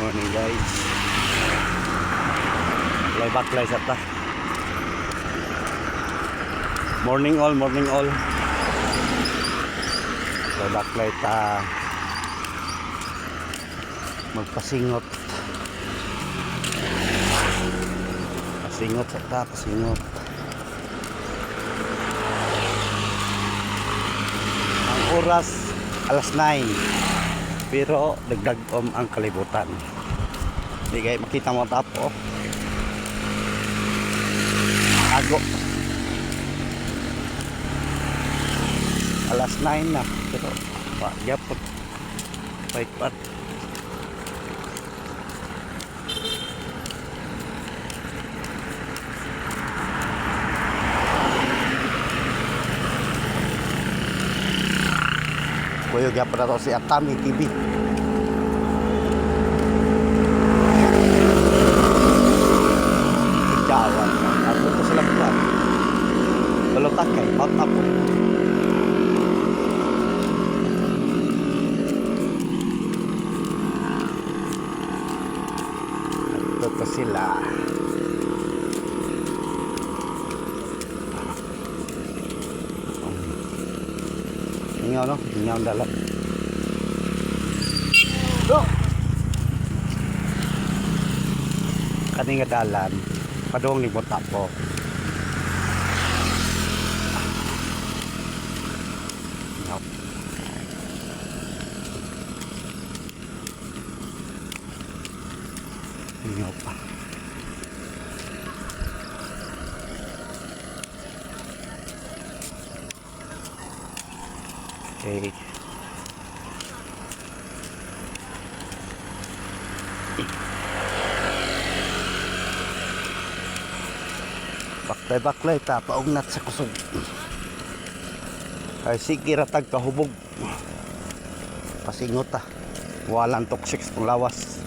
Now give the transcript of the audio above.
Morning guys. Baklay sa ta. Morning all, morning all. Baklay ta. Magpasingot. Pasingot sa ta, pasingot. Ang oras alas 9. Pero dagdag ang kalibutan. Hindi kayo makita mo tapo. Ago. Alas 9 na. Pero yapot. Baik-baik. Kuyog yapot na to si Atami TV. Jawan. Ako to sila buwan. Balotak kay back up. Ito sila. Ingaw no? Ingaw ang dalat. Kaning nga dalan padong ni Botapo. Ingaw pa. Okay. Baklay ta paugnat sa kusog. Ay sige ratag kahubog. Pasingot ta. Walang toxic pang lawas.